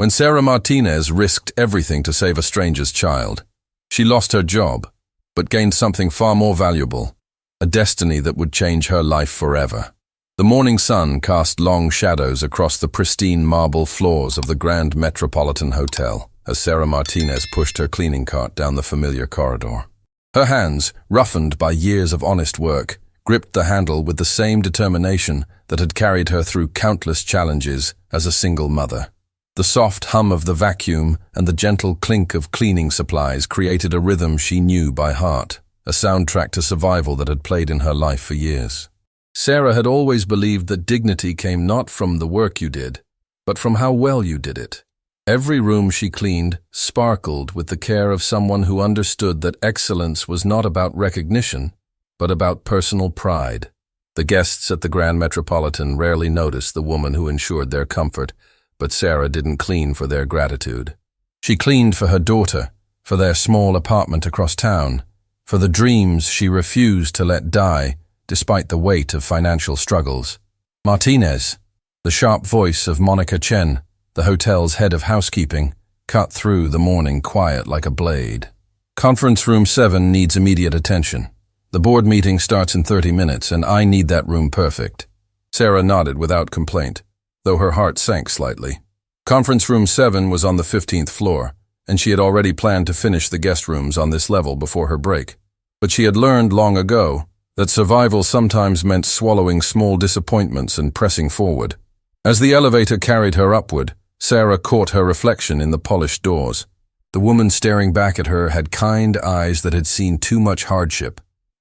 when Sarah Martinez risked everything to save a stranger's child. She lost her job, but gained something far more valuable, a destiny that would change her life forever. The morning sun cast long shadows across the pristine marble floors of the Grand Metropolitan Hotel as Sarah Martinez pushed her cleaning cart down the familiar corridor. Her hands, roughened by years of honest work, gripped the handle with the same determination that had carried her through countless challenges as a single mother. The soft hum of the vacuum and the gentle clink of cleaning supplies created a rhythm she knew by heart, a soundtrack to survival that had played in her life for years. Sarah had always believed that dignity came not from the work you did, but from how well you did it. Every room she cleaned sparkled with the care of someone who understood that excellence was not about recognition, but about personal pride. The guests at the Grand Metropolitan rarely noticed the woman who ensured their comfort, but Sarah didn't clean for their gratitude. She cleaned for her daughter, for their small apartment across town, for the dreams she refused to let die despite the weight of financial struggles. Martinez, the sharp voice of Monica Chen, the hotel's head of housekeeping, cut through the morning quiet like a blade. Conference room 7 needs immediate attention. The board meeting starts in 30 minutes, and I need that room perfect. Sarah nodded without complaint, though her heart sank slightly. Conference room 7 was on the 15th floor, and she had already planned to finish the guest rooms on this level before her break. But she had learned long ago that survival sometimes meant swallowing small disappointments and pressing forward. As the elevator carried her upward, Sarah caught her reflection in the polished doors. The woman staring back at her had kind eyes that had seen too much hardship,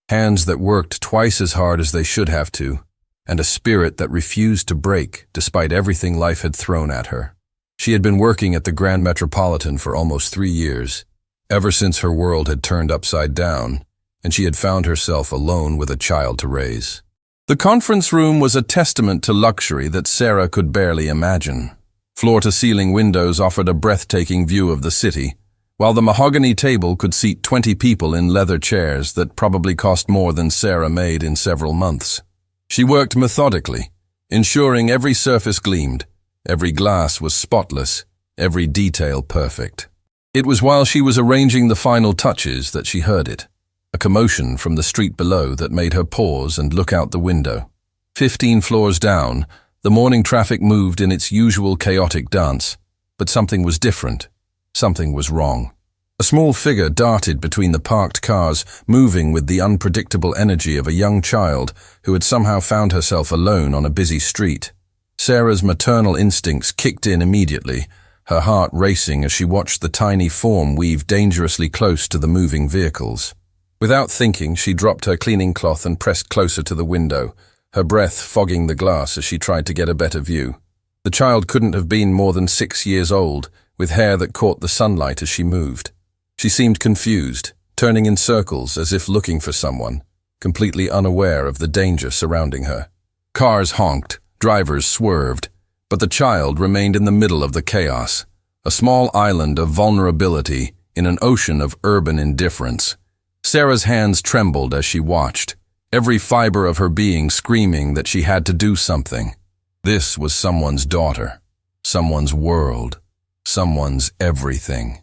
hands that worked twice as hard as they should have to, and a spirit that refused to break despite everything life had thrown at her. She had been working at the Grand Metropolitan for almost 3 years, ever since her world had turned upside down, and she had found herself alone with a child to raise. The conference room was a testament to luxury that Sarah could barely imagine. Floor-to-ceiling windows offered a breathtaking view of the city, while the mahogany table could seat 20 people in leather chairs that probably cost more than Sarah made in several months. She worked methodically, ensuring every surface gleamed, every glass was spotless, every detail perfect. It was while she was arranging the final touches that she heard it, a commotion from the street below that made her pause and look out the window. 15 floors down, the morning traffic moved in its usual chaotic dance, but something was different. Something was wrong. A small figure darted between the parked cars, moving with the unpredictable energy of a young child who had somehow found herself alone on a busy street. Sarah's maternal instincts kicked in immediately, her heart racing as she watched the tiny form weave dangerously close to the moving vehicles. Without thinking, she dropped her cleaning cloth and pressed closer to the window, her breath fogging the glass as she tried to get a better view. The child couldn't have been more than 6 years old, with hair that caught the sunlight as she moved. She seemed confused, turning in circles as if looking for someone, completely unaware of the danger surrounding her. Cars honked, drivers swerved, but the child remained in the middle of the chaos, a small island of vulnerability in an ocean of urban indifference. Sarah's hands trembled as she watched, every fiber of her being screaming that she had to do something. This was someone's daughter, someone's world, someone's everything.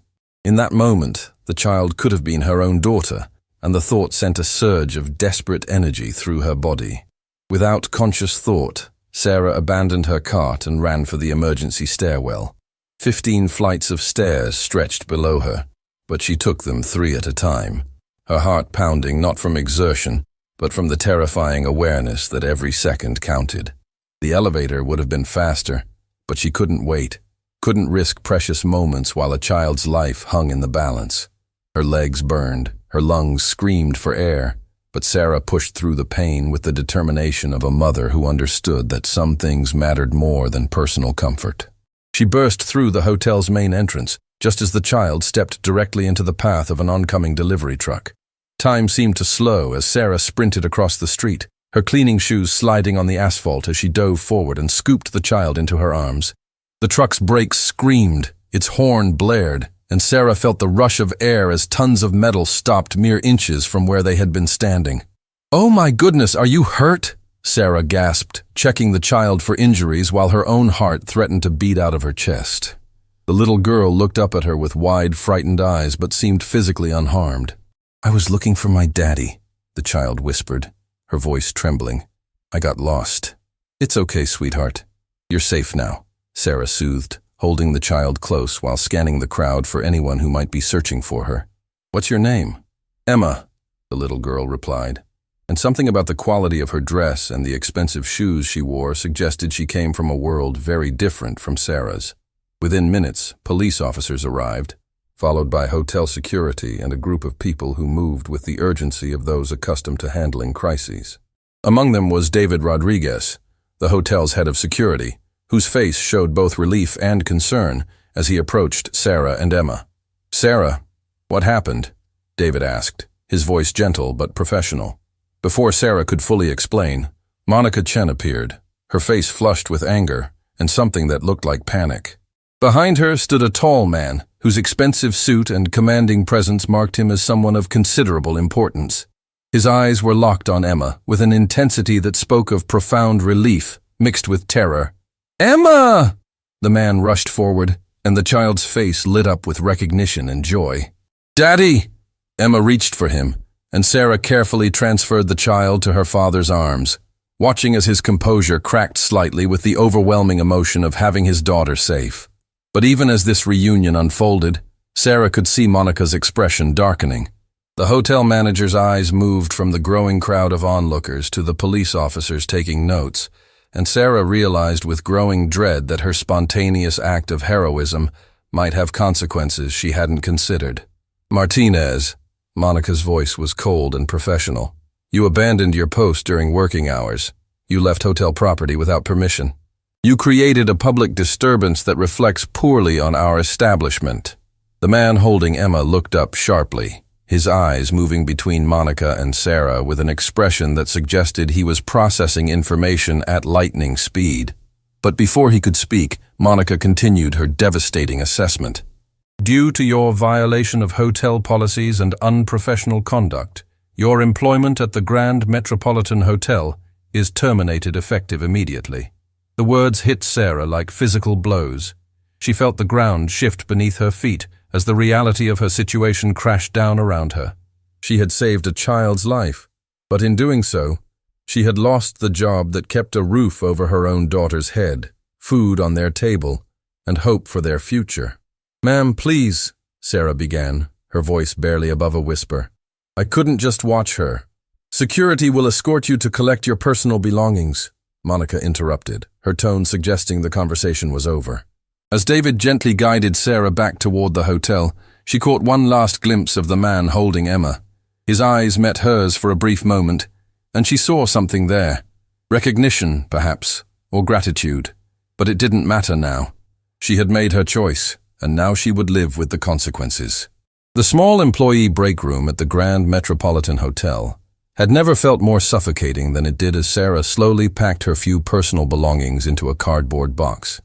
In that moment, the child could have been her own daughter, and the thought sent a surge of desperate energy through her body. Without conscious thought, Sarah abandoned her cart and ran for the emergency stairwell. 15 flights of stairs stretched below her, but she took them 3 at a time, her heart pounding not from exertion, but from the terrifying awareness that every second counted. The elevator would have been faster, but she couldn't wait, couldn't risk precious moments while a child's life hung in the balance. Her legs burned, her lungs screamed for air, but Sarah pushed through the pain with the determination of a mother who understood that some things mattered more than personal comfort. She burst through the hotel's main entrance, just as the child stepped directly into the path of an oncoming delivery truck. Time seemed to slow as Sarah sprinted across the street, her cleaning shoes sliding on the asphalt as she dove forward and scooped the child into her arms. The truck's brakes screamed, its horn blared, and Sarah felt the rush of air as tons of metal stopped mere inches from where they had been standing. "Oh my goodness, are you hurt?" Sarah gasped, checking the child for injuries while her own heart threatened to beat out of her chest. The little girl looked up at her with wide, frightened eyes but seemed physically unharmed. "I was looking for my daddy," the child whispered, her voice trembling. "I got lost." "It's okay, sweetheart. You're safe now," Sarah soothed, holding the child close while scanning the crowd for anyone who might be searching for her. "What's your name?" "Emma," the little girl replied, and something about the quality of her dress and the expensive shoes she wore suggested she came from a world very different from Sarah's. Within minutes, police officers arrived, followed by hotel security and a group of people who moved with the urgency of those accustomed to handling crises. Among them was David Rodriguez, the hotel's head of security, whose face showed both relief and concern as he approached Sarah and Emma. "Sarah, what happened?" David asked, his voice gentle but professional. Before Sarah could fully explain, Monica Chen appeared, her face flushed with anger and something that looked like panic. Behind her stood a tall man, whose expensive suit and commanding presence marked him as someone of considerable importance. His eyes were locked on Emma with an intensity that spoke of profound relief mixed with terror. "Emma!" The man rushed forward, and the child's face lit up with recognition and joy. "Daddy!" Emma reached for him, and Sarah carefully transferred the child to her father's arms, watching as his composure cracked slightly with the overwhelming emotion of having his daughter safe. But even as this reunion unfolded, Sarah could see Monica's expression darkening. The hotel manager's eyes moved from the growing crowd of onlookers to the police officers taking notes, and Sarah realized with growing dread that her spontaneous act of heroism might have consequences she hadn't considered. "Martinez," Monica's voice was cold and professional. "You abandoned your post during working hours. You left hotel property without permission. You created a public disturbance that reflects poorly on our establishment." The man holding Emma looked up sharply, his eyes moving between Monica and Sarah with an expression that suggested he was processing information at lightning speed. But before he could speak, Monica continued her devastating assessment. "Due to your violation of hotel policies and unprofessional conduct, your employment at the Grand Metropolitan Hotel is terminated effective immediately." The words hit Sarah like physical blows. She felt the ground shift beneath her feet as the reality of her situation crashed down around her. She had saved a child's life, but in doing so, she had lost the job that kept a roof over her own daughter's head, food on their table, and hope for their future. "Ma'am, please," Sarah began, her voice barely above a whisper. "I couldn't just watch her. Security will escort you to collect your personal belongings," Monica interrupted, her tone suggesting the conversation was over. As David gently guided Sarah back toward the hotel, she caught one last glimpse of the man holding Emma. His eyes met hers for a brief moment, and she saw something there. Recognition, perhaps, or gratitude. But it didn't matter now. She had made her choice, and now she would live with the consequences. The small employee break room at the Grand Metropolitan Hotel had never felt more suffocating than it did as Sarah slowly packed her few personal belongings into a cardboard box.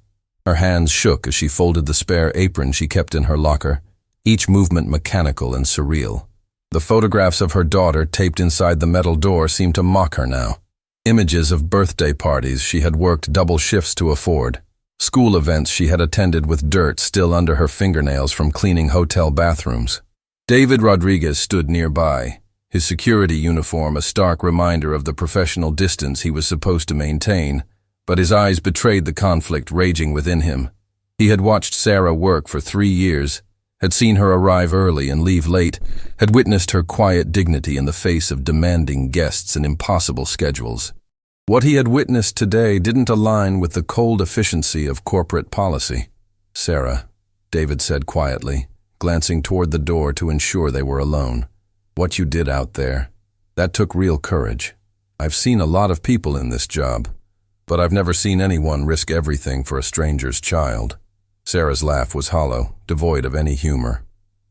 Her hands shook as she folded the spare apron she kept in her locker, each movement mechanical and surreal. The photographs of her daughter taped inside the metal door seemed to mock her now. Images of birthday parties she had worked double shifts to afford, school events she had attended with dirt still under her fingernails from cleaning hotel bathrooms. David Rodriguez stood nearby, his security uniform a stark reminder of the professional distance he was supposed to maintain, but his eyes betrayed the conflict raging within him. He had watched Sarah work for 3 years, had seen her arrive early and leave late, had witnessed her quiet dignity in the face of demanding guests and impossible schedules. What he had witnessed today didn't align with the cold efficiency of corporate policy. "Sarah," David said quietly, glancing toward the door to ensure they were alone. "What you did out there, that took real courage. I've seen a lot of people in this job, but I've never seen anyone risk everything for a stranger's child." Sarah's laugh was hollow, devoid of any humor.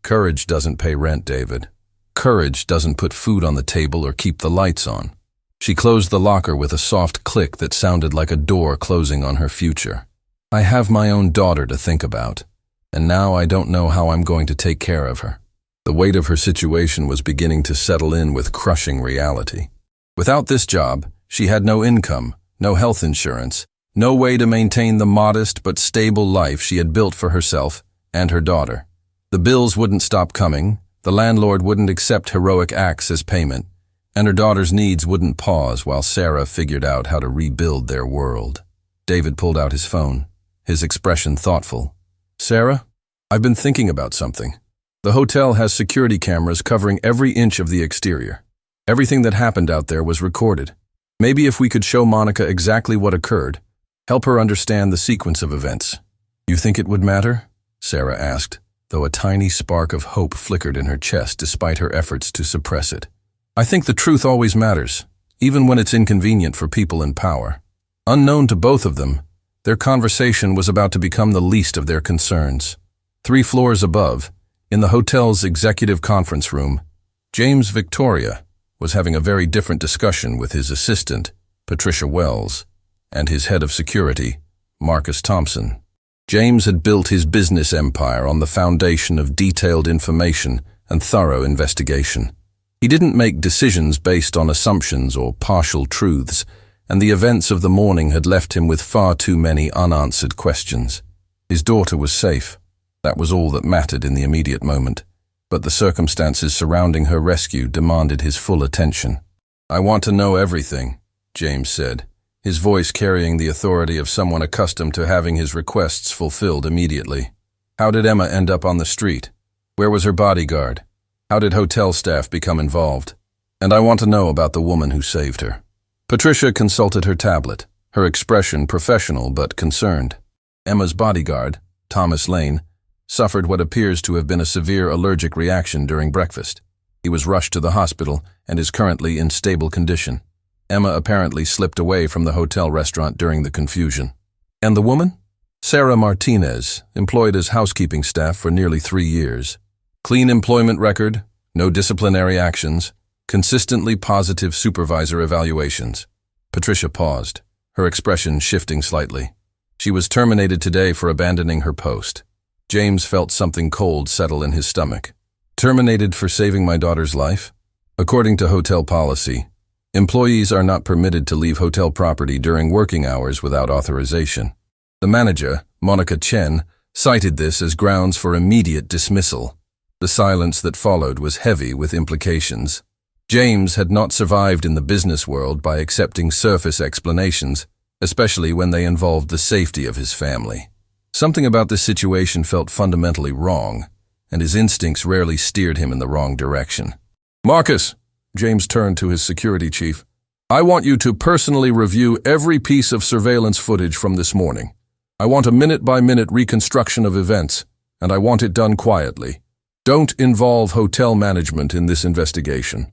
"Courage doesn't pay rent, David. Courage doesn't put food on the table or keep the lights on." She closed the locker with a soft click that sounded like a door closing on her future. "I have my own daughter to think about, and now I don't know how I'm going to take care of her." The weight of her situation was beginning to settle in with crushing reality. Without this job, she had no income, no health insurance, No way to maintain the modest but stable life she had built for herself and her daughter. The bills wouldn't stop coming, the landlord wouldn't accept heroic acts as payment, and her daughter's needs wouldn't pause while Sarah figured out how to rebuild their world. David pulled out his phone, his expression thoughtful. "Sarah, I've been thinking about something. The hotel has security cameras covering every inch of the exterior. Everything that happened out there was recorded. Maybe if we could show Monica exactly what occurred, help her understand the sequence of events." "You think it would matter?" Sarah asked, though a tiny spark of hope flickered in her chest despite her efforts to suppress it. "I think the truth always matters, even when it's inconvenient for people in power." Unknown to both of them, their conversation was about to become the least of their concerns. 3 floors above, in the hotel's executive conference room, James Victoria was having a very different discussion with his assistant, Patricia Wells, and his head of security, Marcus Thompson. James had built his business empire on the foundation of detailed information and thorough investigation. He didn't make decisions based on assumptions or partial truths, and the events of the morning had left him with far too many unanswered questions. His daughter was safe. That was all that mattered in the immediate moment, but the circumstances surrounding her rescue demanded his full attention. "I want to know everything," James said, his voice carrying the authority of someone accustomed to having his requests fulfilled immediately. "How did Emma end up on the street? Where was her bodyguard? How did hotel staff become involved? And I want to know about the woman who saved her." Patricia consulted her tablet, her expression professional but concerned. "Emma's bodyguard, Thomas Lane, suffered what appears to have been a severe allergic reaction during breakfast. He was rushed to the hospital and is currently in stable condition. Emma apparently slipped away from the hotel restaurant during the confusion." "And the woman?" "Sarah Martinez, employed as housekeeping staff for nearly 3 years. Clean employment record, no disciplinary actions, consistently positive supervisor evaluations." Patricia paused, her expression shifting slightly. "She was terminated today for abandoning her post." James felt something cold settle in his stomach. "Terminated for saving my daughter's life?" According to hotel policy, employees are not permitted to leave hotel property during working hours without authorization. The manager, Monica Chen, cited this as grounds for immediate dismissal. The silence that followed was heavy with implications. James had not survived in the business world by accepting surface explanations, especially when they involved the safety of his family. Something about this situation felt fundamentally wrong, and his instincts rarely steered him in the wrong direction. "Marcus," James turned to his security chief, "I want you to personally review every piece of surveillance footage from this morning. I want a minute-by-minute reconstruction of events, and I want it done quietly. Don't involve hotel management in this investigation."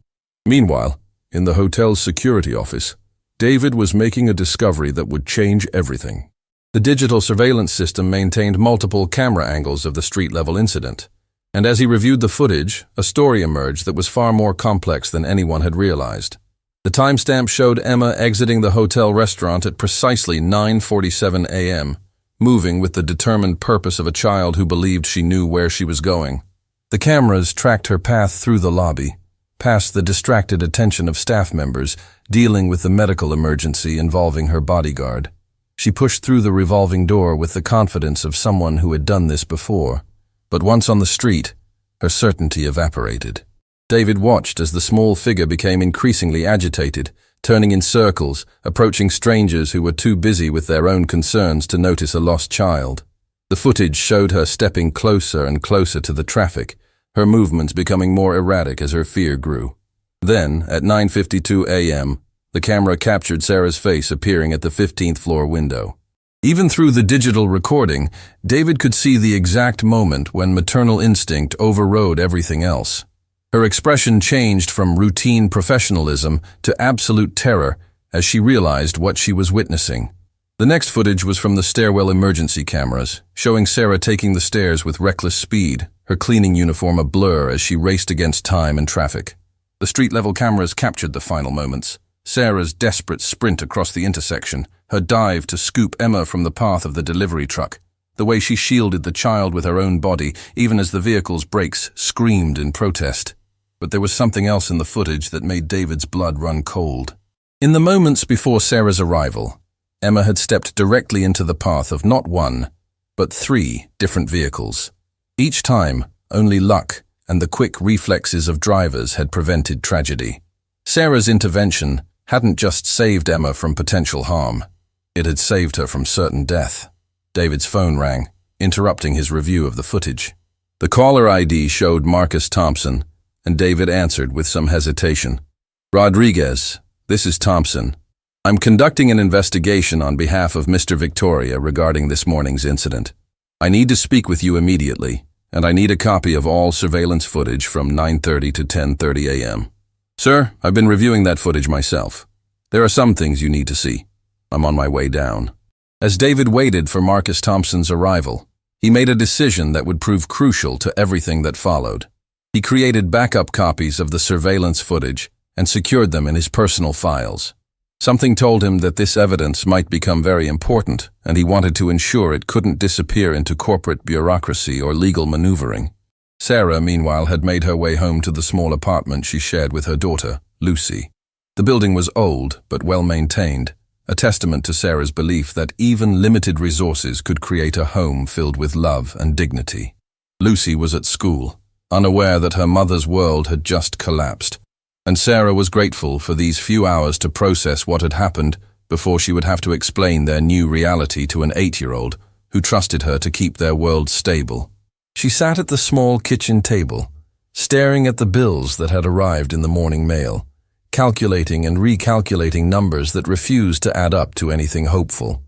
Meanwhile, in the hotel's security office, David was making a discovery that would change everything. The digital surveillance system maintained multiple camera angles of the street-level incident, and as he reviewed the footage, a story emerged that was far more complex than anyone had realized. The timestamp showed Emma exiting the hotel restaurant at precisely 9:47 a.m., moving with the determined purpose of a child who believed she knew where she was going. The cameras tracked her path through the lobby, past the distracted attention of staff members dealing with the medical emergency involving her bodyguard. She pushed through the revolving door with the confidence of someone who had done this before. But once on the street, her certainty evaporated. David watched as the small figure became increasingly agitated, turning in circles, approaching strangers who were too busy with their own concerns to notice a lost child. The footage showed her stepping closer and closer to the traffic, her movements becoming more erratic as her fear grew. Then, at 9:52 a.m., the camera captured Sarah's face appearing at the 15th floor window. Even through the digital recording, David could see the exact moment when maternal instinct overrode everything else. Her expression changed from routine professionalism to absolute terror as she realized what she was witnessing. The next footage was from the stairwell emergency cameras, showing Sarah taking the stairs with reckless speed, her cleaning uniform a blur as she raced against time and traffic. The street-level cameras captured the final moments. Sarah's desperate sprint across the intersection, her dive to scoop Emma from the path of the delivery truck, the way she shielded the child with her own body, even as the vehicle's brakes screamed in protest. But there was something else in the footage that made David's blood run cold. In the moments before Sarah's arrival, Emma had stepped directly into the path of not one, but 3 different vehicles. Each time, only luck and the quick reflexes of drivers had prevented tragedy. Sarah's intervention hadn't just saved Emma from potential harm. It had saved her from certain death. David's phone rang, interrupting his review of the footage. The caller ID showed Marcus Thompson, and David answered with some hesitation. "Rodriguez, this is Thompson. I'm conducting an investigation on behalf of Mr. Victoria regarding this morning's incident. I need to speak with you immediately, and I need a copy of all surveillance footage from 9:30 to 10:30 a.m. Sir, I've been reviewing that footage myself. There are some things you need to see. I'm on my way down." As David waited for Marcus Thompson's arrival, he made a decision that would prove crucial to everything that followed. He created backup copies of the surveillance footage and secured them in his personal files. Something told him that this evidence might become very important, and he wanted to ensure it couldn't disappear into corporate bureaucracy or legal maneuvering. Sarah, meanwhile, had made her way home to the small apartment she shared with her daughter, Lucy. The building was old, but well-maintained, a testament to Sarah's belief that even limited resources could create a home filled with love and dignity. Lucy was at school, unaware that her mother's world had just collapsed, and Sarah was grateful for these few hours to process what had happened before she would have to explain their new reality to an 8-year-old who trusted her to keep their world stable. She sat at the small kitchen table, staring at the bills that had arrived in the morning mail, calculating and recalculating numbers that refused to add up to anything hopeful.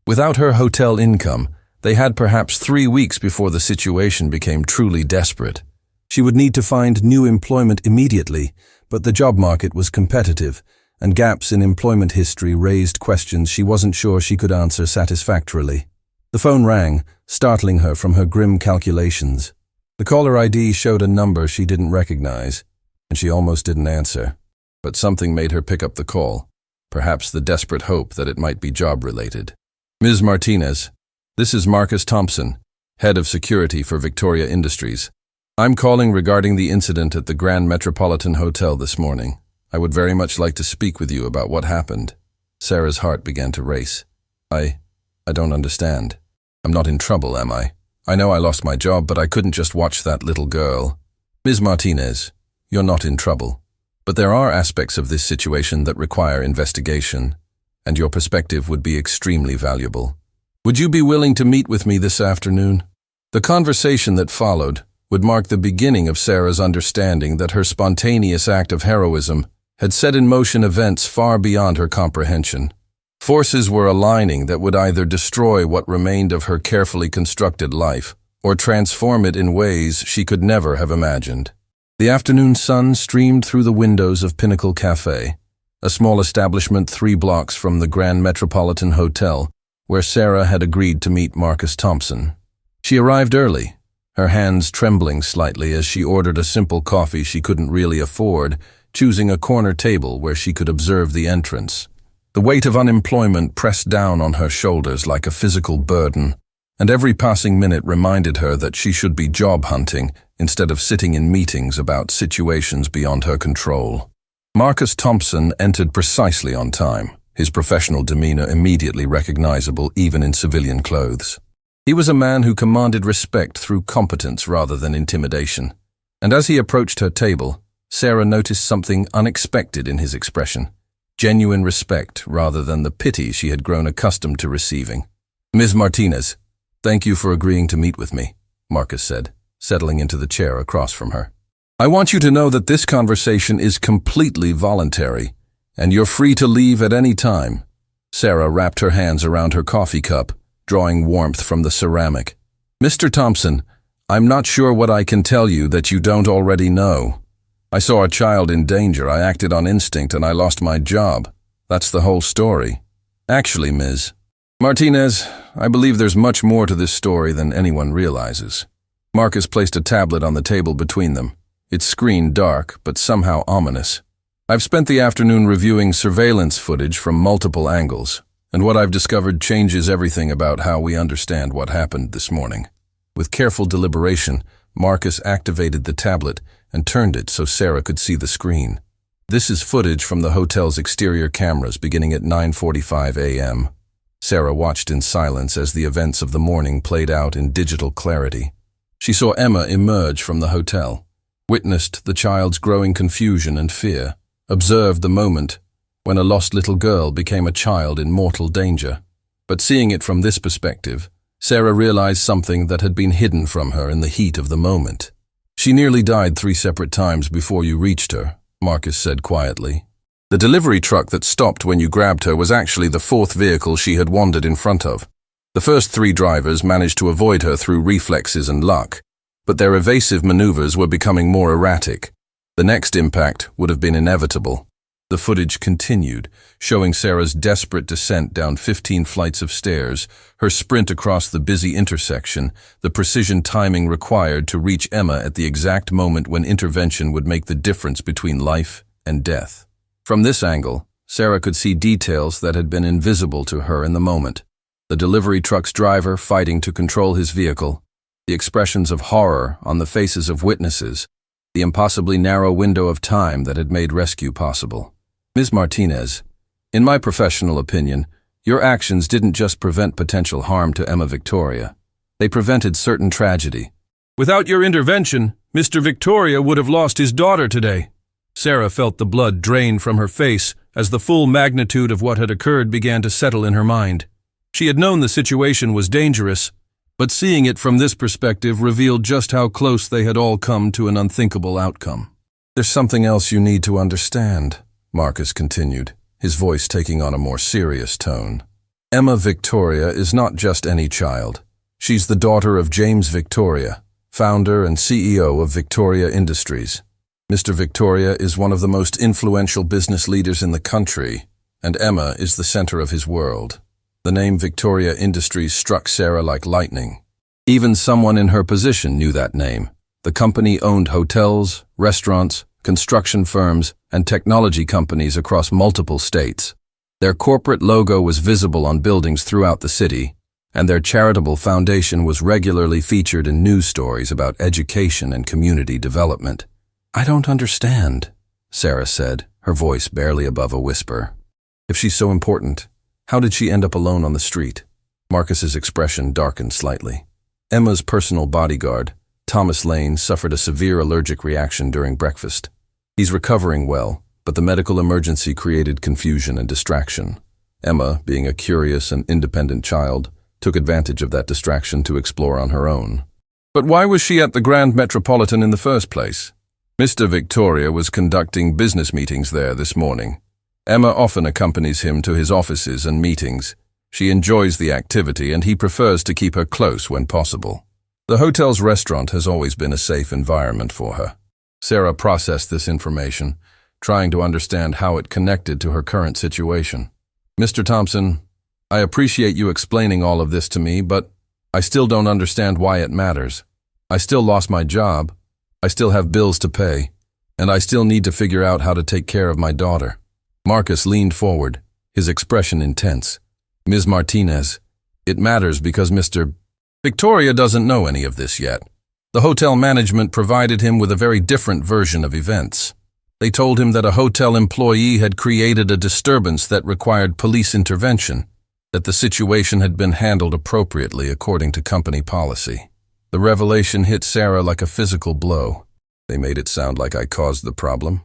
Without her hotel income, they had perhaps 3 weeks before the situation became truly desperate. She would need to find new employment immediately, but the job market was competitive, and gaps in employment history raised questions she wasn't sure she could answer satisfactorily. The phone rang, startling her from her grim calculations. The caller ID showed a number she didn't recognize, and she almost didn't answer. But something made her pick up the call, perhaps the desperate hope that it might be job-related. "Ms. Martinez, this is Marcus Thompson, head of security for Victoria Industries. I'm calling regarding the incident at the Grand Metropolitan Hotel this morning. I would very much like to speak with you about what happened." Sarah's heart began to race. I don't understand. I'm not in trouble, am I? I know I lost my job, but I couldn't just watch that little girl." "Ms. Martinez, you're not in trouble. But there are aspects of this situation that require investigation, and your perspective would be extremely valuable. Would you be willing to meet with me this afternoon?" The conversation that followed would mark the beginning of Sarah's understanding that her spontaneous act of heroism had set in motion events far beyond her comprehension. Forces were aligning that would either destroy what remained of her carefully constructed life or transform it in ways she could never have imagined. The afternoon sun streamed through the windows of Pinnacle Cafe, a small establishment 3 blocks from the Grand Metropolitan Hotel, where Sarah had agreed to meet Marcus Thompson. She arrived early, her hands trembling slightly as she ordered a simple coffee she couldn't really afford, choosing a corner table where she could observe the entrance. The weight of unemployment pressed down on her shoulders like a physical burden, and every passing minute reminded her that she should be job hunting instead of sitting in meetings about situations beyond her control. Marcus Thompson entered precisely on time, his professional demeanor immediately recognizable even in civilian clothes. He was a man who commanded respect through competence rather than intimidation, and as he approached her table, Sarah noticed something unexpected in his expression, genuine respect rather than the pity she had grown accustomed to receiving. "Ms. Martinez, thank you for agreeing to meet with me," Marcus said, settling into the chair across from her. "I want you to know that this conversation is completely voluntary, and you're free to leave at any time." Sarah wrapped her hands around her coffee cup, drawing warmth from the ceramic. "Mr. Thompson, I'm not sure what I can tell you that you don't already know. I saw a child in danger, I acted on instinct, and I lost my job. That's the whole story. Actually, Ms. Martinez, I believe there's much more to this story than anyone realizes." Marcus placed a tablet on the table between them, its screen dark but somehow ominous. "I've spent the afternoon reviewing surveillance footage from multiple angles, and what I've discovered changes everything about how we understand what happened this morning." With careful deliberation, Marcus activated the tablet and turned it so Sarah could see the screen. "This is footage from the hotel's exterior cameras beginning at 9:45 a.m. Sarah watched in silence as the events of the morning played out in digital clarity. She saw Emma emerge from the hotel, witnessed the child's growing confusion and fear, observed the moment when a lost little girl became a child in mortal danger. But seeing it from this perspective, Sarah realized something that had been hidden from her in the heat of the moment. "She nearly died 3 separate times before you reached her," Marcus said quietly. "The delivery truck that stopped when you grabbed her was actually the 4th vehicle she had wandered in front of. The first 3 drivers managed to avoid her through reflexes and luck, but their evasive maneuvers were becoming more erratic. The next impact would have been inevitable." The footage continued, showing Sarah's desperate descent down 15 flights of stairs, her sprint across the busy intersection, the precision timing required to reach Emma at the exact moment when intervention would make the difference between life and death. From this angle, Sarah could see details that had been invisible to her in the moment. The delivery truck's driver fighting to control his vehicle, the expressions of horror on the faces of witnesses, the impossibly narrow window of time that had made rescue possible. "Ms. Martinez, in my professional opinion, your actions didn't just prevent potential harm to Emma Victoria. They prevented certain tragedy." "Without your intervention, Mr. Victoria would have lost his daughter today." Sarah felt the blood drain from her face as the full magnitude of what had occurred began to settle in her mind. She had known the situation was dangerous, but seeing it from this perspective revealed just how close they had all come to an unthinkable outcome. "There's something else you need to understand," Marcus continued, his voice taking on a more serious tone. "Emma Victoria is not just any child. She's the daughter of James Victoria, founder and CEO of Victoria Industries. Mr. Victoria is one of the most influential business leaders in the country, and Emma is the center of his world." The name Victoria Industries struck Sarah like lightning. Even someone in her position knew that name. The company owned hotels, restaurants, construction firms, and technology companies across multiple states. Their corporate logo was visible on buildings throughout the city, and their charitable foundation was regularly featured in news stories about education and community development. "I don't understand," Sarah said, her voice barely above a whisper. "If she's so important, how did she end up alone on the street?" Marcus's expression darkened slightly. "Emma's personal bodyguard, Thomas Lane, suffered a severe allergic reaction during breakfast. He's recovering well, but the medical emergency created confusion and distraction. Emma, being a curious and independent child, took advantage of that distraction to explore on her own." "But why was she at the Grand Metropolitan in the first place?" "Mr. Victoria was conducting business meetings there this morning. Emma often accompanies him to his offices and meetings. She enjoys the activity and he prefers to keep her close when possible. The hotel's restaurant has always been a safe environment for her." Sarah processed this information, trying to understand how it connected to her current situation. "Mr. Thompson, I appreciate you explaining all of this to me, but I still don't understand why it matters. I still lost my job, I still have bills to pay, and I still need to figure out how to take care of my daughter." Marcus leaned forward, his expression intense. "Ms. Martinez, it matters because Mr. Victoria doesn't know any of this yet. The hotel management provided him with a very different version of events. They told him that a hotel employee had created a disturbance that required police intervention, that the situation had been handled appropriately according to company policy." The revelation hit Sarah like a physical blow. "They made it sound like I caused the problem.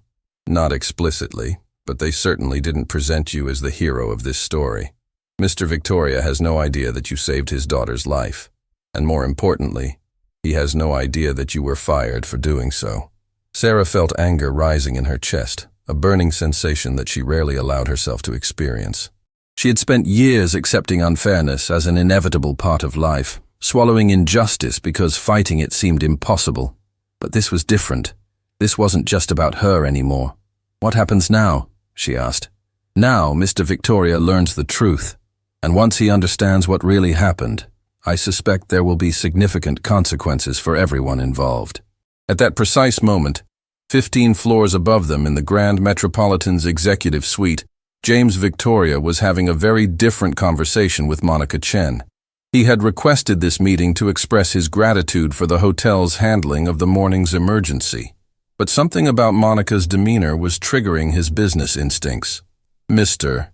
Not explicitly, but they certainly didn't present you as the hero of this story. Mr. Victoria has no idea that you saved his daughter's life, and more importantly, he has no idea that you were fired for doing so." Sarah felt anger rising in her chest, a burning sensation that she rarely allowed herself to experience. She had spent years accepting unfairness as an inevitable part of life, swallowing injustice because fighting it seemed impossible. But this was different. This wasn't just about her anymore. "What happens now?" she asked. "Now Mr. Victoria learns the truth, and once he understands what really happened, I suspect there will be significant consequences for everyone involved." At that precise moment, 15 floors above them in the Grand Metropolitan's executive suite, James Victoria was having a very different conversation with Monica Chen. He had requested this meeting to express his gratitude for the hotel's handling of the morning's emergency. But something about Monica's demeanor was triggering his business instincts. "Mr.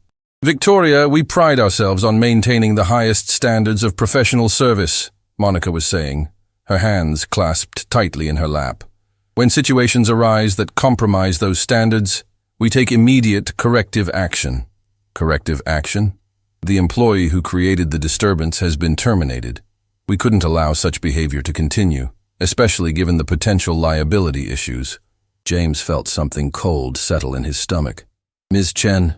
Victoria, we pride ourselves on maintaining the highest standards of professional service, Monica was saying, her hands clasped tightly in her lap. When situations arise that compromise those standards, we take immediate corrective action. Corrective action? The employee who created the disturbance has been terminated. We couldn't allow such behavior to continue, especially given the potential liability issues. James felt something cold settle in his stomach. Ms. Chen,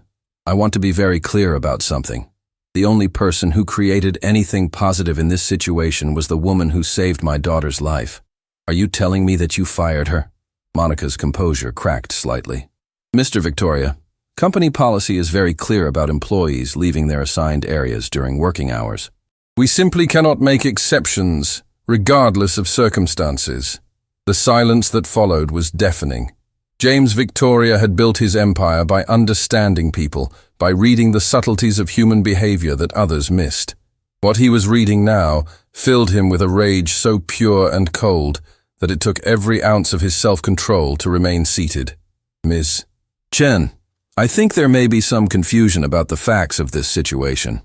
I want to be very clear about something. The only person who created anything positive in this situation was the woman who saved my daughter's life. Are you telling me that you fired her? Monica's composure cracked slightly. Mr. Victoria, company policy is very clear about employees leaving their assigned areas during working hours. We simply cannot make exceptions, regardless of circumstances. The silence that followed was deafening. James Victoria had built his empire by understanding people, by reading the subtleties of human behavior that others missed. What he was reading now filled him with a rage so pure and cold that it took every ounce of his self-control to remain seated. Ms. Chen, I think there may be some confusion about the facts of this situation.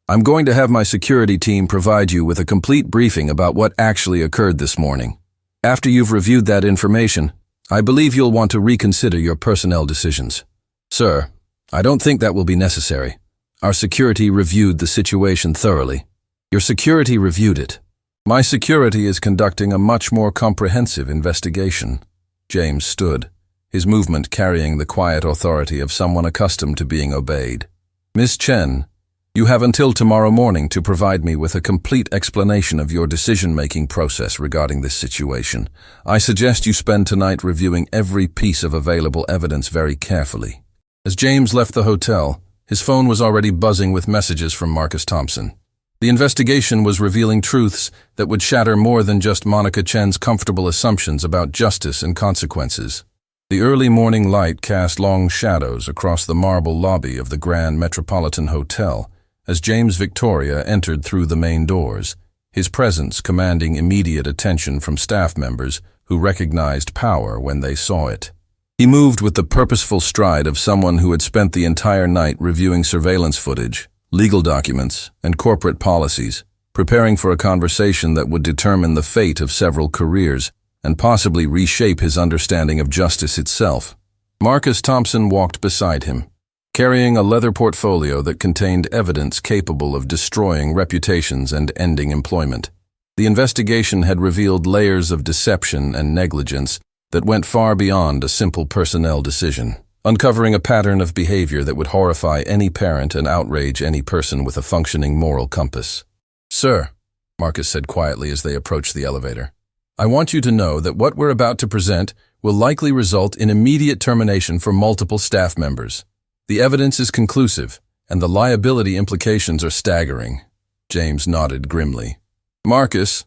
I'm going to have my security team provide you with a complete briefing about what actually occurred this morning. After you've reviewed that information, I believe you'll want to reconsider your personnel decisions. Sir, I don't think that will be necessary. Our security reviewed the situation thoroughly. Your security reviewed it. My security is conducting a much more comprehensive investigation. James stood, his movement carrying the quiet authority of someone accustomed to being obeyed. Ms. Chen, you have until tomorrow morning to provide me with a complete explanation of your decision-making process regarding this situation. I suggest you spend tonight reviewing every piece of available evidence very carefully. As James left the hotel, his phone was already buzzing with messages from Marcus Thompson. The investigation was revealing truths that would shatter more than just Monica Chen's comfortable assumptions about justice and consequences. The early morning light cast long shadows across the marble lobby of the Grand Metropolitan Hotel as James Victoria entered through the main doors, his presence commanding immediate attention from staff members who recognized power when they saw it. He moved with the purposeful stride of someone who had spent the entire night reviewing surveillance footage, legal documents, and corporate policies, preparing for a conversation that would determine the fate of several careers and possibly reshape his understanding of justice itself. Marcus Thompson walked beside him, carrying a leather portfolio that contained evidence capable of destroying reputations and ending employment. The investigation had revealed layers of deception and negligence that went far beyond a simple personnel decision, uncovering a pattern of behavior that would horrify any parent and outrage any person with a functioning moral compass. Sir, Marcus said quietly as they approached the elevator, I want you to know that what we're about to present will likely result in immediate termination for multiple staff members. The evidence is conclusive, and the liability implications are staggering. James nodded grimly. Marcus,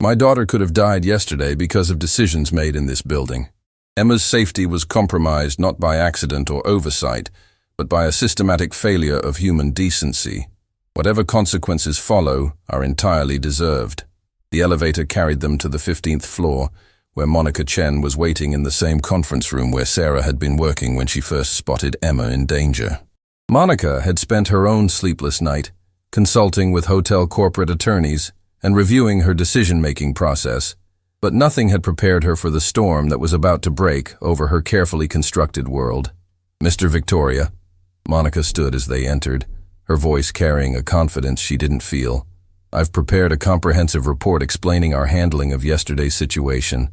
my daughter could have died yesterday because of decisions made in this building. Emma's safety was compromised not by accident or oversight, but by a systematic failure of human decency. Whatever consequences follow are entirely deserved. The elevator carried them to the 15th floor, where Monica Chen was waiting in the same conference room where Sarah had been working when she first spotted Emma in danger. Monica had spent her own sleepless night, consulting with hotel corporate attorneys and reviewing her decision-making process, but nothing had prepared her for the storm that was about to break over her carefully constructed world. Mr. Victoria, Monica stood as they entered, her voice carrying a confidence she didn't feel. I've prepared a comprehensive report explaining our handling of yesterday's situation.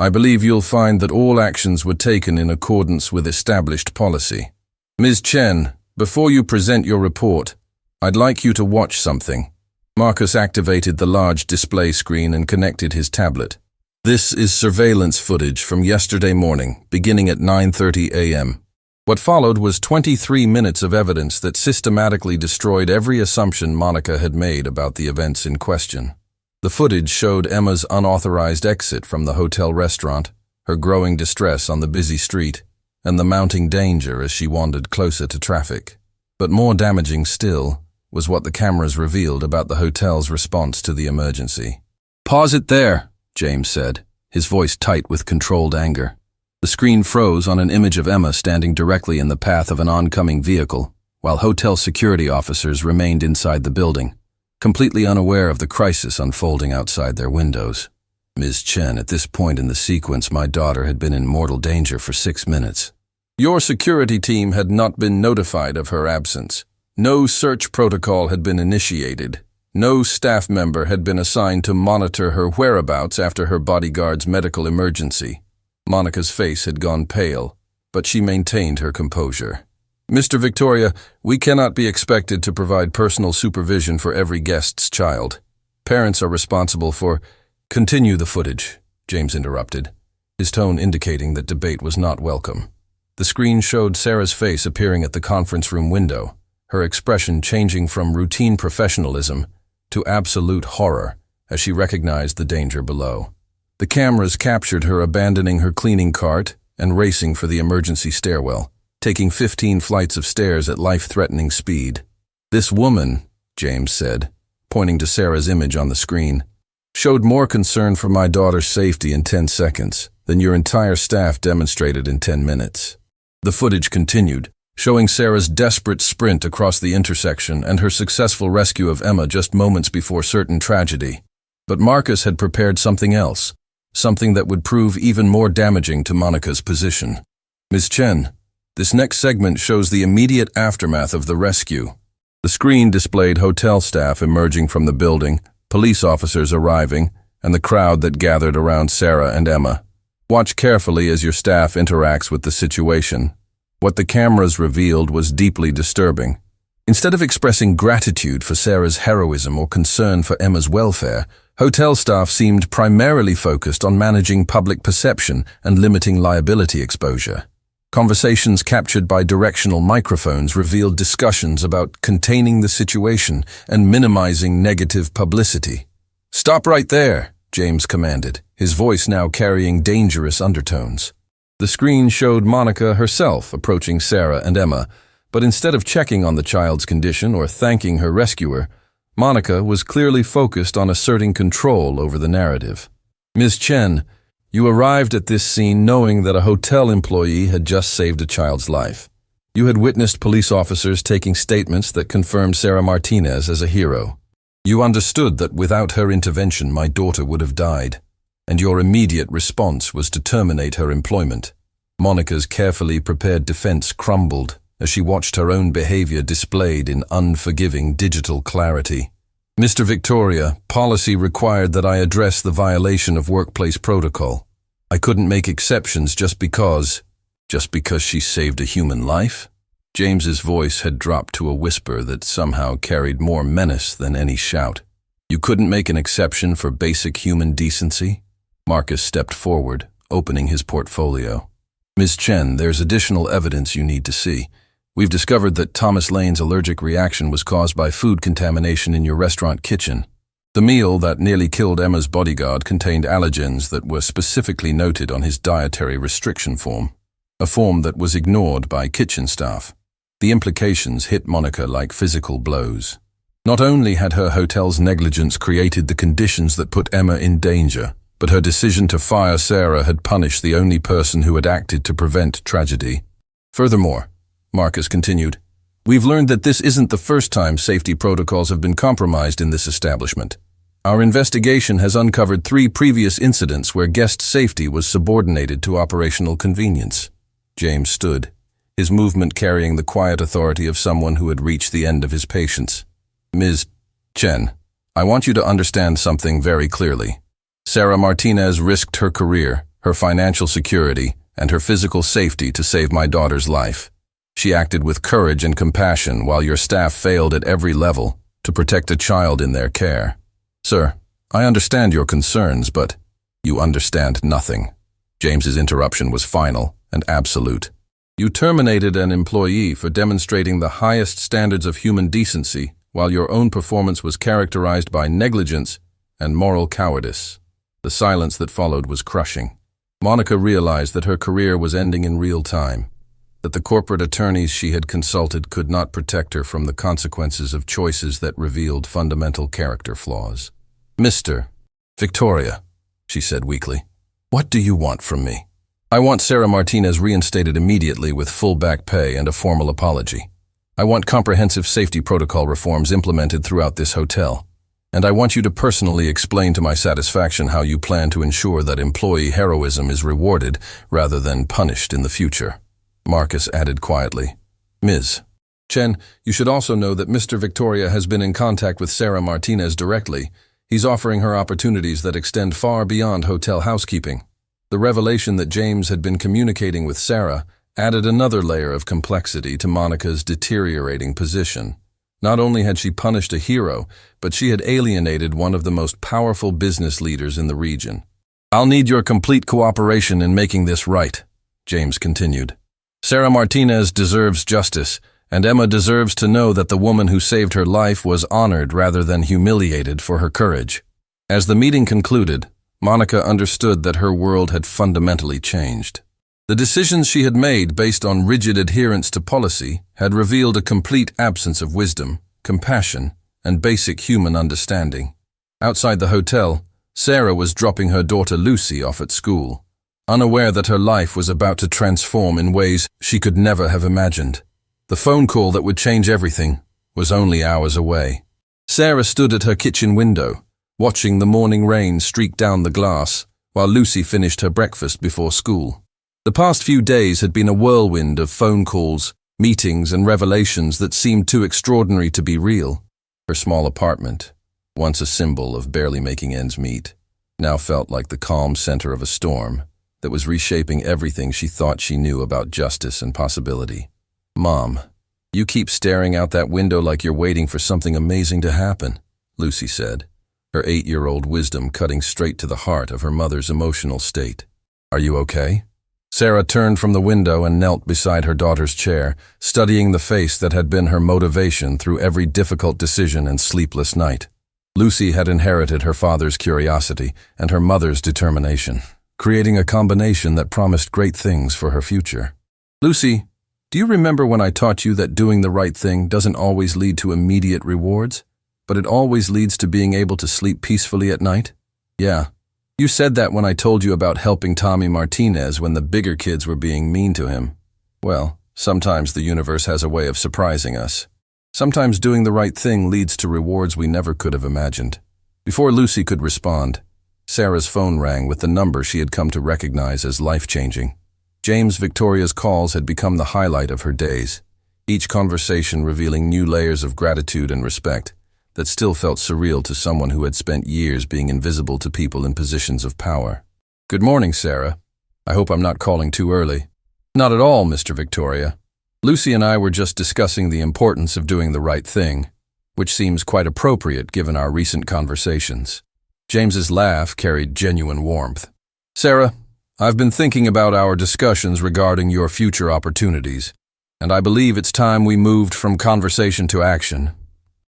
I believe you'll find that all actions were taken in accordance with established policy. Ms. Chen, before you present your report, I'd like you to watch something. Marcus activated the large display screen and connected his tablet. This is surveillance footage from yesterday morning, beginning at 9:30 a.m. What followed was 23 minutes of evidence that systematically destroyed every assumption Monica had made about the events in question. The footage showed Emma's unauthorized exit from the hotel restaurant, her growing distress on the busy street, and the mounting danger as she wandered closer to traffic. But more damaging still was what the cameras revealed about the hotel's response to the emergency. Pause it there, James said, his voice tight with controlled anger. The screen froze on an image of Emma standing directly in the path of an oncoming vehicle, while hotel security officers remained inside the building, completely unaware of the crisis unfolding outside their windows. Ms. Chen, at this point in the sequence, my daughter had been in mortal danger for 6 minutes. Your security team had not been notified of her absence. No search protocol had been initiated. No staff member had been assigned to monitor her whereabouts after her bodyguard's medical emergency. Monica's face had gone pale, but she maintained her composure. Mr. Victoria, we cannot be expected to provide personal supervision for every guest's child. Parents are responsible for— Continue the footage, James interrupted, his tone indicating that debate was not welcome. The screen showed Sarah's face appearing at the conference room window, her expression changing from routine professionalism to absolute horror as she recognized the danger below. The cameras captured her abandoning her cleaning cart and racing for the emergency stairwell, taking 15 flights of stairs at life-threatening speed. This woman, James said, pointing to Sarah's image on the screen, showed more concern for my daughter's safety in 10 seconds than your entire staff demonstrated in 10 minutes. The footage continued, showing Sarah's desperate sprint across the intersection and her successful rescue of Emma just moments before certain tragedy. But Marcus had prepared something else, something that would prove even more damaging to Monica's position. Ms. Chen, this next segment shows the immediate aftermath of the rescue. The screen displayed hotel staff emerging from the building, police officers arriving, and the crowd that gathered around Sarah and Emma. Watch carefully as your staff interacts with the situation. What the cameras revealed was deeply disturbing. Instead of expressing gratitude for Sarah's heroism or concern for Emma's welfare, hotel staff seemed primarily focused on managing public perception and limiting liability exposure. Conversations captured by directional microphones revealed discussions about containing the situation and minimizing negative publicity. "Stop right there," James commanded, his voice now carrying dangerous undertones. The screen showed Monica herself approaching Sarah and Emma, but instead of checking on the child's condition or thanking her rescuer, Monica was clearly focused on asserting control over the narrative. "Ms. Chen, you arrived at this scene knowing that a hotel employee had just saved a child's life. You had witnessed police officers taking statements that confirmed Sarah Martinez as a hero. You understood that without her intervention my daughter would have died, and your immediate response was to terminate her employment." Monica's carefully prepared defense crumbled as she watched her own behavior displayed in unforgiving digital clarity. "Mr. Victoria, policy required that I address the violation of workplace protocol. I couldn't make exceptions just because she saved a human life?" James's voice had dropped to a whisper that somehow carried more menace than any shout. "You couldn't make an exception for basic human decency?" Marcus stepped forward, opening his portfolio. "Ms. Chen, there's additional evidence you need to see. We've discovered that Thomas Lane's allergic reaction was caused by food contamination in your restaurant kitchen. The meal that nearly killed Emma's bodyguard contained allergens that were specifically noted on his dietary restriction form, a form that was ignored by kitchen staff. The implications hit Monica like physical blows. Not only had her hotel's negligence created the conditions that put Emma in danger, but her decision to fire Sarah had punished the only person who had acted to prevent tragedy. Furthermore," Marcus continued, "we've learned that this isn't the first time safety protocols have been compromised in this establishment. Our investigation has uncovered 3 previous incidents where guest safety was subordinated to operational convenience." James stood, his movement carrying the quiet authority of someone who had reached the end of his patience. "Ms. Chen, I want you to understand something very clearly. Sarah Martinez risked her career, her financial security, and her physical safety to save my daughter's life. She acted with courage and compassion while your staff failed at every level to protect a child in their care. Sir, I understand your concerns, but you understand nothing." James's interruption was final and absolute. "You terminated an employee for demonstrating the highest standards of human decency while your own performance was characterized by negligence and moral cowardice." The silence that followed was crushing. Monica realized that her career was ending in real time, that the corporate attorneys she had consulted could not protect her from the consequences of choices that revealed fundamental character flaws. "Mr. Victoria," she said weakly, "what do you want from me?" "I want Sarah Martinez reinstated immediately with full back pay and a formal apology. I want comprehensive safety protocol reforms implemented throughout this hotel. And I want you to personally explain to my satisfaction how you plan to ensure that employee heroism is rewarded rather than punished in the future." Marcus added quietly, "Ms. Chen, you should also know that Mr. Victoria has been in contact with Sarah Martinez directly. He's offering her opportunities that extend far beyond hotel housekeeping." The revelation that James had been communicating with Sarah added another layer of complexity to Monica's deteriorating position. Not only had she punished a hero, but she had alienated one of the most powerful business leaders in the region. "I'll need your complete cooperation in making this right," James continued. "Sarah Martinez deserves justice, and Emma deserves to know that the woman who saved her life was honored rather than humiliated for her courage." As the meeting concluded, Monica understood that her world had fundamentally changed. The decisions she had made based on rigid adherence to policy had revealed a complete absence of wisdom, compassion, and basic human understanding. Outside the hotel, Sarah was dropping her daughter Lucy off at school, unaware that her life was about to transform in ways she could never have imagined. The phone call that would change everything was only hours away. Sarah stood at her kitchen window, watching the morning rain streak down the glass, while Lucy finished her breakfast before school. The past few days had been a whirlwind of phone calls, meetings, and revelations that seemed too extraordinary to be real. Her small apartment, once a symbol of barely making ends meet, now felt like the calm center of a storm that was reshaping everything she thought she knew about justice and possibility. "Mom, you keep staring out that window like you're waiting for something amazing to happen," Lucy said, her 8-year-old wisdom cutting straight to the heart of her mother's emotional state. "Are you okay?" Sarah turned from the window and knelt beside her daughter's chair, studying the face that had been her motivation through every difficult decision and sleepless night. Lucy had inherited her father's curiosity and her mother's determination, creating a combination that promised great things for her future. "Lucy, do you remember when I taught you that doing the right thing doesn't always lead to immediate rewards, but it always leads to being able to sleep peacefully at night?" "Yeah. You said that when I told you about helping Tommy Martinez when the bigger kids were being mean to him. Well, sometimes the universe has a way of surprising us. Sometimes doing the right thing leads to rewards we never could have imagined." Before Lucy could respond, Sarah's phone rang with the number she had come to recognize as life-changing. James Victoria's calls had become the highlight of her days, each conversation revealing new layers of gratitude and respect that still felt surreal to someone who had spent years being invisible to people in positions of power. "Good morning, Sarah. I hope I'm not calling too early." "Not at all, Mr. Victoria. Lucy and I were just discussing the importance of doing the right thing, which seems quite appropriate given our recent conversations." James's laugh carried genuine warmth. "Sarah, I've been thinking about our discussions regarding your future opportunities, and I believe it's time we moved from conversation to action.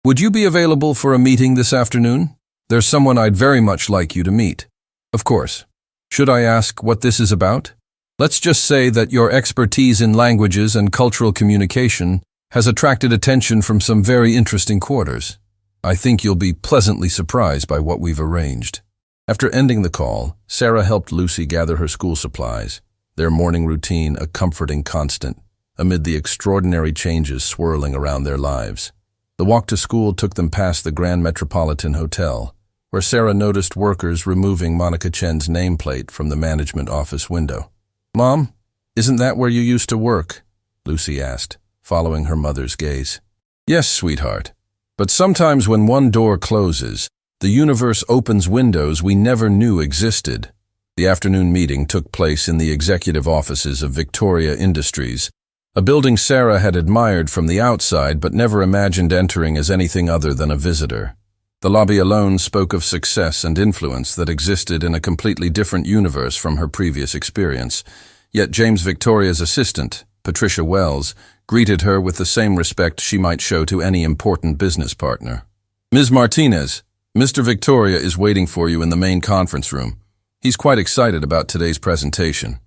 Would you be available for a meeting this afternoon? There's someone I'd very much like you to meet." "Of course. Should I ask what this is about?" "Let's just say that your expertise in languages and cultural communication has attracted attention from some very interesting quarters. I think you'll be pleasantly surprised by what we've arranged." After ending the call, Sarah helped Lucy gather her school supplies, their morning routine a comforting constant amid the extraordinary changes swirling around their lives. The walk to school took them past the Grand Metropolitan Hotel, where Sarah noticed workers removing Monica Chen's nameplate from the management office window. "Mom, isn't that where you used to work?" Lucy asked, following her mother's gaze. "Yes, sweetheart. But sometimes when one door closes, the universe opens windows we never knew existed." The afternoon meeting took place in the executive offices of Victoria Industries, a building Sarah had admired from the outside but never imagined entering as anything other than a visitor. The lobby alone spoke of success and influence that existed in a completely different universe from her previous experience. Yet James Victoria's assistant, Patricia Wells, greeted her with the same respect she might show to any important business partner. "Ms. Martinez, Mr. Victoria is waiting for you in the main conference room. He's quite excited about today's presentation."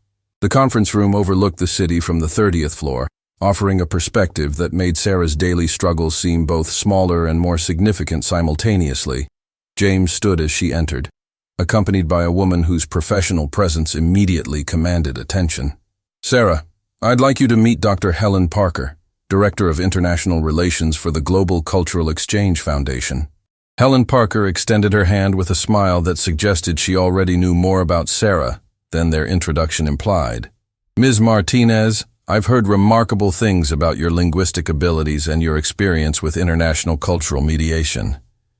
The conference room overlooked the city from the 30th floor, offering a perspective that made Sarah's daily struggles seem both smaller and more significant simultaneously. James stood as she entered, accompanied by a woman whose professional presence immediately commanded attention. "Sarah, I'd like you to meet Dr. Helen Parker, Director of International Relations for the Global Cultural Exchange Foundation. Helen Parker extended her hand with a smile that suggested she already knew more about Sarah than their introduction implied. Ms. Martinez, I've heard remarkable things about your linguistic abilities and your experience with international cultural mediation.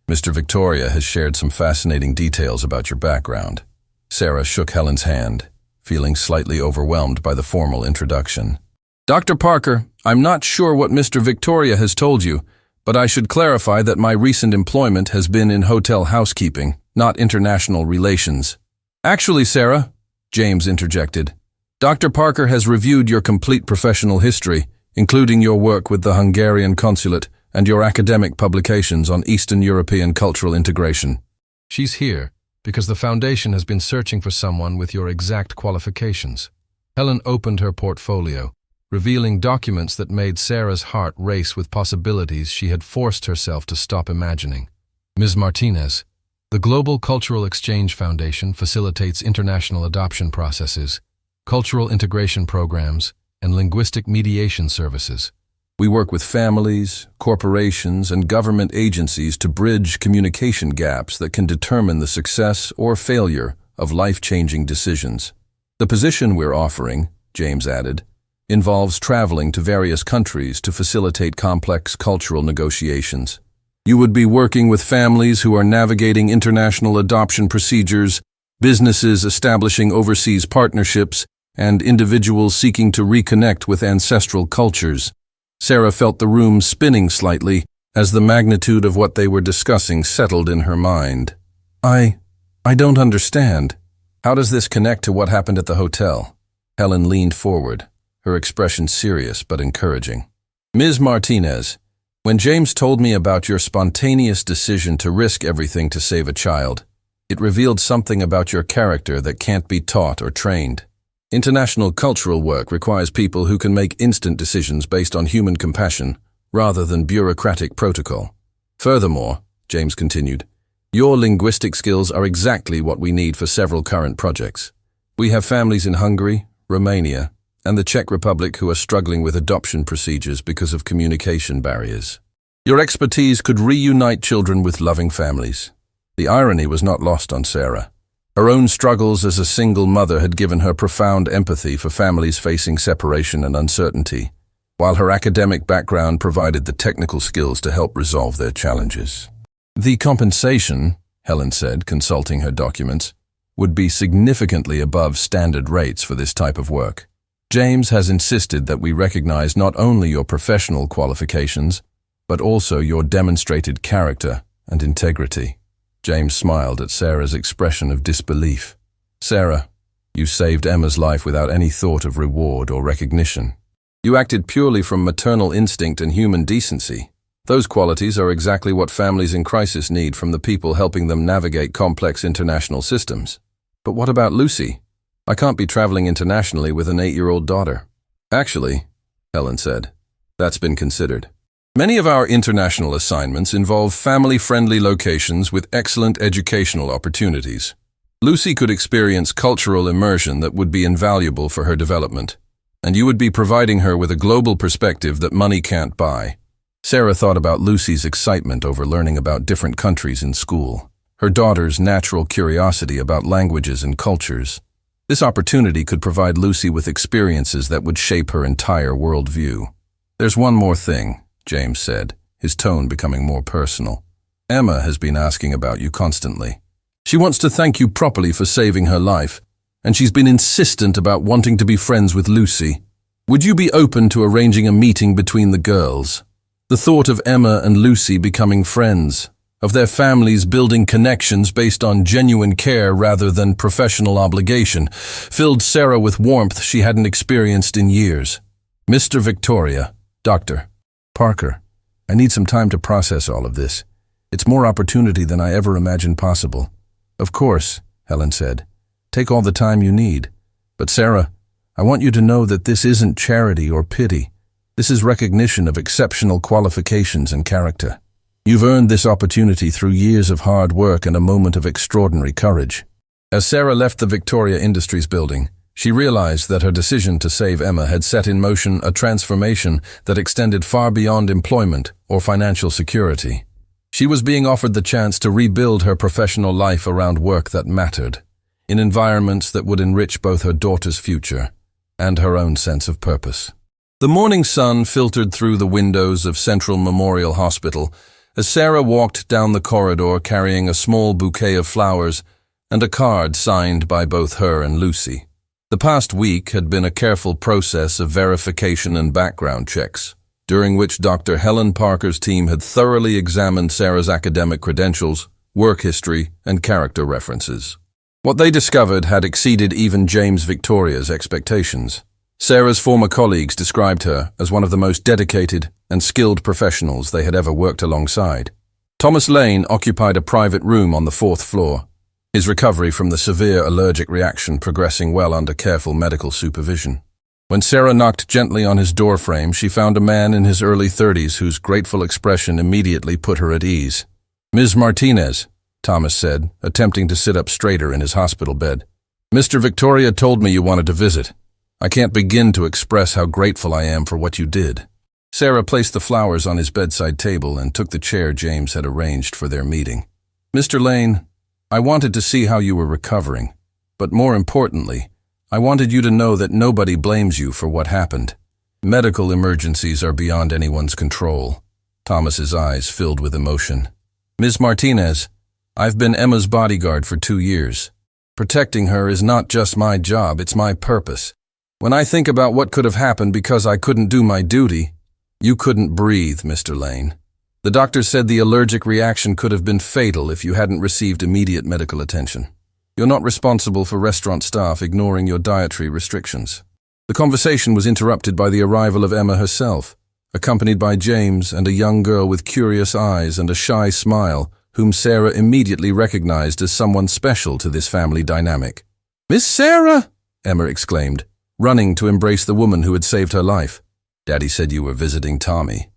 Mr. Victoria has shared some fascinating details about your background. Sarah shook Helen's hand, feeling slightly overwhelmed by the formal introduction. Dr. Parker, I'm not sure what Mr. Victoria has told you, but I should clarify that my recent employment has been in hotel housekeeping, not international relations. Actually, Sarah, James interjected, Dr. Parker has reviewed your complete professional history, including your work with the Hungarian consulate and your academic publications on Eastern European cultural integration. She's here because the Foundation has been searching for someone with your exact qualifications. Helen opened her portfolio, revealing documents that made Sarah's heart race with possibilities she had forced herself to stop imagining. Ms. Martinez, the Global Cultural Exchange Foundation facilitates international adoption processes, cultural integration programs, and linguistic mediation services. We work with families, corporations, and government agencies to bridge communication gaps that can determine the success or failure of life-changing decisions. The position we're offering, James added, involves traveling to various countries to facilitate complex cultural negotiations. You would be working with families who are navigating international adoption procedures, businesses establishing overseas partnerships, and individuals seeking to reconnect with ancestral cultures. Sarah felt the room spinning slightly as the magnitude of what they were discussing settled in her mind. I don't understand. How does this connect to what happened at the hotel? Helen leaned forward, her expression serious but encouraging. Ms. Martinez, when James told me about your spontaneous decision to risk everything to save a child, it revealed something about your character that can't be taught or trained. International cultural work requires people who can make instant decisions based on human compassion, rather than bureaucratic protocol. Furthermore, James continued, your linguistic skills are exactly what we need for several current projects. We have families in Hungary, Romania, and the Czech Republic who are struggling with adoption procedures because of communication barriers. Your expertise could reunite children with loving families. The irony was not lost on Sarah. Her own struggles as a single mother had given her profound empathy for families facing separation and uncertainty, while her academic background provided the technical skills to help resolve their challenges. The compensation, Helen said, consulting her documents, would be significantly above standard rates for this type of work. James has insisted that we recognize not only your professional qualifications, but also your demonstrated character and integrity. James smiled at Sarah's expression of disbelief. Sarah, you saved Emma's life without any thought of reward or recognition. You acted purely from maternal instinct and human decency. Those qualities are exactly what families in crisis need from the people helping them navigate complex international systems. But what about Lucy? I can't be traveling internationally with an 8-year-old daughter. Actually, Helen said, that's been considered. Many of our international assignments involve family-friendly locations with excellent educational opportunities. Lucy could experience cultural immersion that would be invaluable for her development, and you would be providing her with a global perspective that money can't buy. Sarah thought about Lucy's excitement over learning about different countries in school, her daughter's natural curiosity about languages and cultures. This opportunity could provide Lucy with experiences that would shape her entire worldview. There's one more thing, James said, his tone becoming more personal. Emma has been asking about you constantly. She wants to thank you properly for saving her life, and she's been insistent about wanting to be friends with Lucy. Would you be open to arranging a meeting between the girls? The thought of Emma and Lucy becoming friends, of their families building connections based on genuine care rather than professional obligation, filled Sarah with warmth she hadn't experienced in years. Mr. Victoria, Dr. Parker, I need some time to process all of this. It's more opportunity than I ever imagined possible. Of course, Helen said. Take all the time you need. But Sarah, I want you to know that this isn't charity or pity. This is recognition of exceptional qualifications and character. You've earned this opportunity through years of hard work and a moment of extraordinary courage. As Sarah left the Victoria Industries building, She realized that her decision to save Emma had set in motion a transformation that extended far beyond employment or financial security. She was being offered the chance to rebuild her professional life around work that mattered, in environments that would enrich both her daughter's future and her own sense of purpose. The morning sun filtered through the windows of Central Memorial Hospital as Sarah walked down the corridor carrying a small bouquet of flowers and a card signed by both her and Lucy. The past week had been a careful process of verification and background checks, during which Dr. Helen Parker's team had thoroughly examined Sarah's academic credentials, work history, and character references. What they discovered had exceeded even James Victoria's expectations. Sarah's former colleagues described her as one of the most dedicated and skilled professionals they had ever worked alongside. Thomas Lane occupied a private room on the 4th floor, his recovery from the severe allergic reaction progressing well under careful medical supervision. When Sarah knocked gently on his doorframe, she found a man in his early 30s whose grateful expression immediately put her at ease. "Ms. Martinez," Thomas said, attempting to sit up straighter in his hospital bed. "Mr. Victoria told me you wanted to visit. I can't begin to express how grateful I am for what you did." Sarah placed the flowers on his bedside table and took the chair James had arranged for their meeting. "Mr. Lane, I wanted to see how you were recovering, but more importantly, I wanted you to know that nobody blames you for what happened. Medical emergencies are beyond anyone's control." Thomas's eyes filled with emotion. "Ms. Martinez, I've been Emma's bodyguard for 2 years. Protecting her is not just my job, it's my purpose. When I think about what could have happened because I couldn't do my duty—" "You couldn't breathe, Mr. Lane. The doctor said the allergic reaction could have been fatal if you hadn't received immediate medical attention. You're not responsible for restaurant staff ignoring your dietary restrictions." The conversation was interrupted by the arrival of Emma herself, accompanied by James and a young girl with curious eyes and a shy smile, whom Sarah immediately recognized as someone special to this family dynamic. "Miss Sarah!" Emma exclaimed, running to embrace the woman who had saved her life. "Daddy said you were visiting Tommy.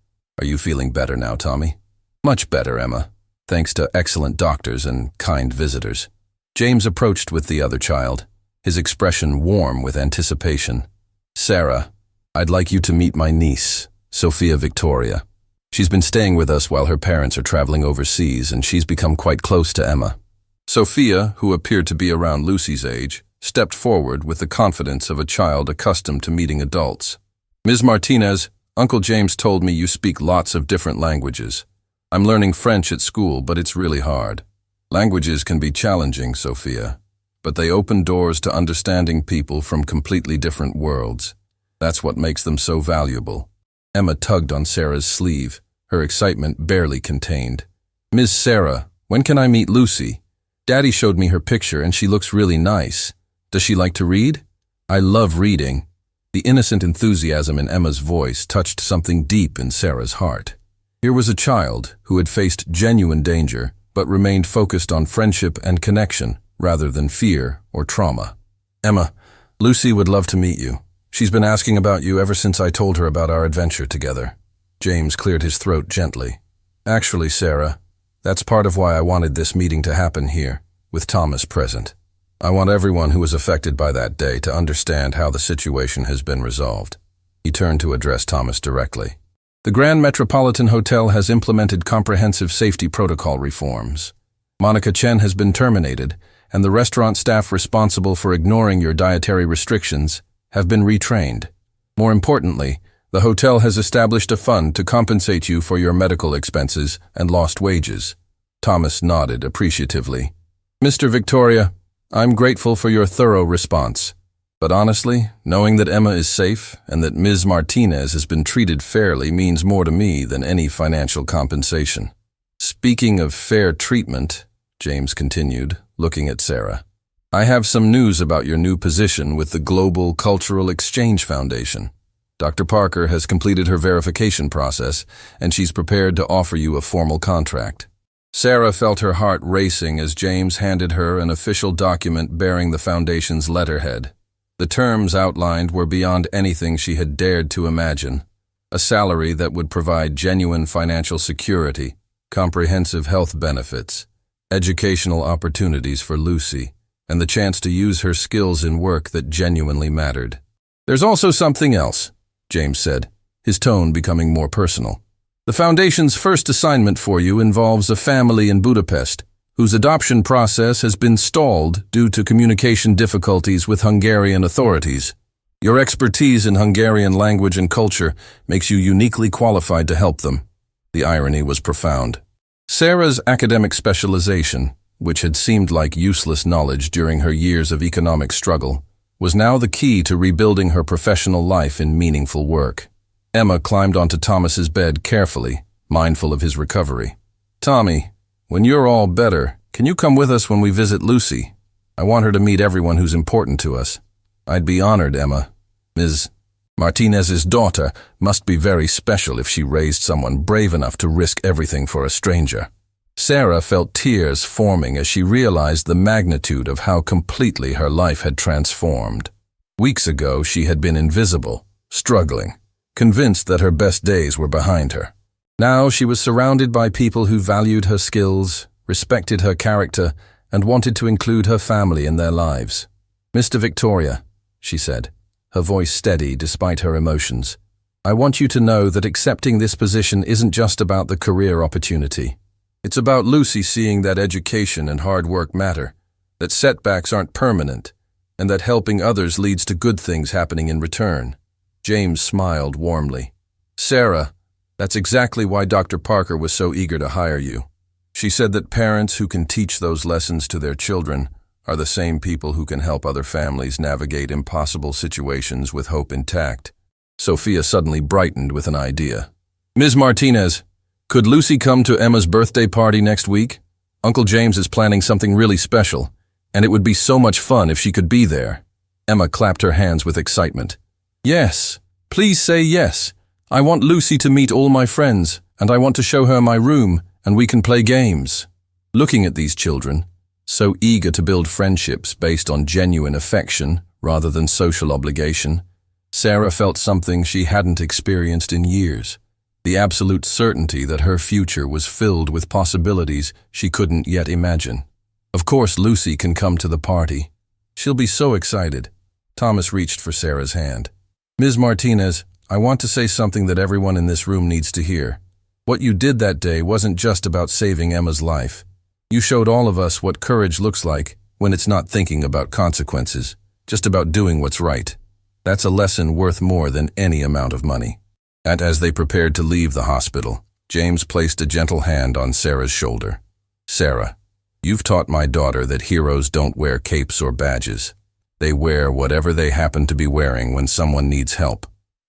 Are you feeling better now, Tommy?" "Much better, Emma, thanks to excellent doctors and kind visitors." James approached with the other child, his expression warm with anticipation. "Sarah, I'd like you to meet my niece, Sophia Victoria. She's been staying with us while her parents are traveling overseas, and she's become quite close to Emma." Sophia, who appeared to be around Lucy's age, stepped forward with the confidence of a child accustomed to meeting adults. "Ms. Martinez, Uncle James told me you speak lots of different languages. I'm learning French at school, but it's really hard. Languages can be challenging, Sophia, but they open doors to understanding people from completely different worlds. That's what makes them so valuable." Emma tugged on Sarah's sleeve, her excitement barely contained. "Ms. Sarah, when can I meet Lucy? Daddy showed me her picture and she looks really nice. Does she like to read?" "I love reading." The innocent enthusiasm in Emma's voice touched something deep in Sarah's heart. Here was a child who had faced genuine danger, but remained focused on friendship and connection rather than fear or trauma. "Emma, Lucy would love to meet you. She's been asking about you ever since I told her about our adventure together." James cleared his throat gently. "Actually, Sarah, that's part of why I wanted this meeting to happen here, with Thomas present. I want everyone who was affected by that day to understand how the situation has been resolved." He turned to address Thomas directly. "The Grand Metropolitan Hotel has implemented comprehensive safety protocol reforms. Monica Chen has been terminated, and the restaurant staff responsible for ignoring your dietary restrictions have been retrained. More importantly, the hotel has established a fund to compensate you for your medical expenses and lost wages." Thomas nodded appreciatively. "Mr. Victoria, I'm grateful for your thorough response. But honestly, knowing that Emma is safe and that Ms. Martinez has been treated fairly means more to me than any financial compensation." "Speaking of fair treatment," James continued, looking at Sarah, "I have some news about your new position with the Global Cultural Exchange Foundation. Dr. Parker has completed her verification process, and she's prepared to offer you a formal contract." Sarah felt her heart racing as James handed her an official document bearing the foundation's letterhead. The terms outlined were beyond anything she had dared to imagine. A salary that would provide genuine financial security, comprehensive health benefits, educational opportunities for Lucy, and the chance to use her skills in work that genuinely mattered. "There's also something else," James said, his tone becoming more personal. "The Foundation's first assignment for you involves a family in Budapest, whose adoption process has been stalled due to communication difficulties with Hungarian authorities. Your expertise in Hungarian language and culture makes you uniquely qualified to help them." The irony was profound. Sarah's academic specialization, which had seemed like useless knowledge during her years of economic struggle, was now the key to rebuilding her professional life in meaningful work. Emma climbed onto Thomas's bed carefully, mindful of his recovery. "Tommy, when you're all better, can you come with us when we visit Lucy? I want her to meet everyone who's important to us." "I'd be honored, Emma. Ms. Martinez's daughter must be very special if she raised someone brave enough to risk everything for a stranger." Sarah felt tears forming as she realized the magnitude of how completely her life had transformed. Weeks ago, she had been invisible, struggling, convinced that her best days were behind her. Now she was surrounded by people who valued her skills, respected her character, and wanted to include her family in their lives. "Mr. Victoria," she said, her voice steady despite her emotions, "I want you to know that accepting this position isn't just about the career opportunity. It's about Lucy seeing that education and hard work matter, that setbacks aren't permanent, and that helping others leads to good things happening in return." James smiled warmly. "Sarah, that's exactly why Dr. Parker was so eager to hire you. She said that parents who can teach those lessons to their children are the same people who can help other families navigate impossible situations with hope intact." Sophia suddenly brightened with an idea. "Ms. Martinez, could Lucy come to Emma's birthday party next week? Uncle James is planning something really special, and it would be so much fun if she could be there." Emma clapped her hands with excitement. "Yes, please say yes. I want Lucy to meet all my friends, and I want to show her my room, and we can play games." Looking at these children, so eager to build friendships based on genuine affection rather than social obligation, Sarah felt something she hadn't experienced in years. The absolute certainty that her future was filled with possibilities she couldn't yet imagine. "Of course Lucy can come to the party. She'll be so excited." Thomas reached for Sarah's hand. "Ms. Martinez, I want to say something that everyone in this room needs to hear. What you did that day wasn't just about saving Emma's life. You showed all of us what courage looks like when it's not thinking about consequences, just about doing what's right. That's a lesson worth more than any amount of money." And as they prepared to leave the hospital, James placed a gentle hand on Sarah's shoulder. "Sarah, you've taught my daughter that heroes don't wear capes or badges. They wear whatever they happen to be wearing when someone needs help.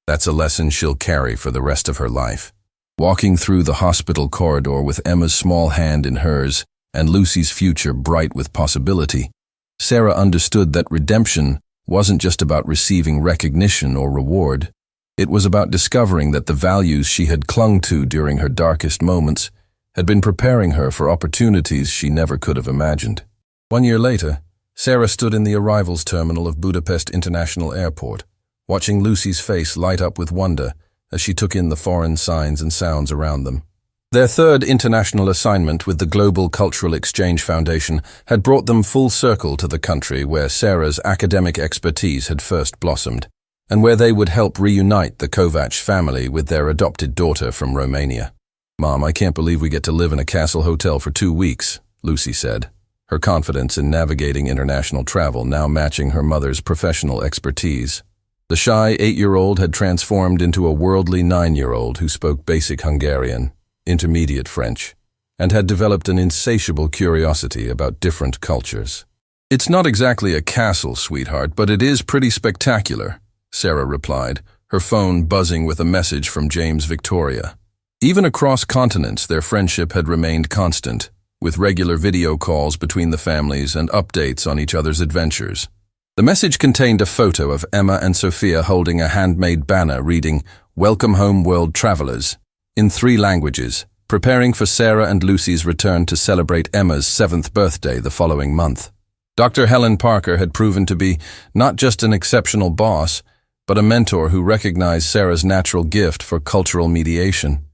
That's a lesson she'll carry for the rest of her life." Walking through the hospital corridor with Emma's small hand in hers and Lucy's future bright with possibility, Sarah understood that redemption wasn't just about receiving recognition or reward. It was about discovering that the values she had clung to during her darkest moments had been preparing her for opportunities she never could have imagined. 1 year later, Sarah stood in the arrivals terminal of Budapest International Airport, watching Lucy's face light up with wonder as she took in the foreign signs and sounds around them. Their third international assignment with the Global Cultural Exchange Foundation had brought them full circle to the country where Sarah's academic expertise had first blossomed, and where they would help reunite the Kovac family with their adopted daughter from Romania. "Mom, I can't believe we get to live in a castle hotel for 2 weeks, Lucy said, her confidence in navigating international travel now matching her mother's professional expertise. The shy 8-year-old had transformed into a worldly 9-year-old who spoke basic Hungarian, intermediate French, and had developed an insatiable curiosity about different cultures. "It's not exactly a castle, sweetheart, but it is pretty spectacular," Sarah replied, her phone buzzing with a message from James Victoria. Even across continents, their friendship had remained constant, with regular video calls between the families and updates on each other's adventures. The message contained a photo of Emma and Sophia holding a handmade banner reading, "Welcome Home World Travelers," in 3 languages, preparing for Sarah and Lucy's return to celebrate Emma's 7th birthday the following month. Dr. Helen Parker had proven to be not just an exceptional boss, but a mentor who recognized Sarah's natural gift for cultural mediation.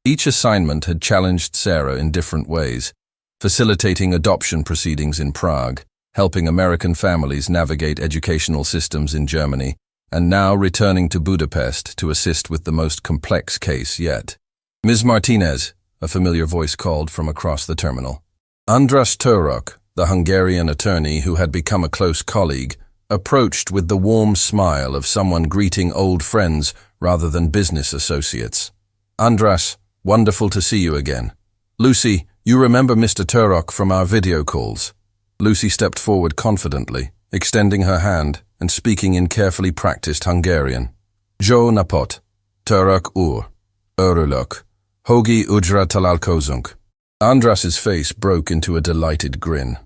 Each assignment had challenged Sarah in different ways, facilitating adoption proceedings in Prague, helping American families navigate educational systems in Germany, and now returning to Budapest to assist with the most complex case yet. "Ms. Martinez," a familiar voice called from across the terminal. András Török, the Hungarian attorney who had become a close colleague, approached with the warm smile of someone greeting old friends rather than business associates. "András, wonderful to see you again. Lucy, you remember Mr. Török from our video calls." Lucy stepped forward confidently, extending her hand and speaking in carefully practiced Hungarian. "Jó napot, Török úr, örülök, hogi ujra találkozunk." András's face broke into a delighted grin.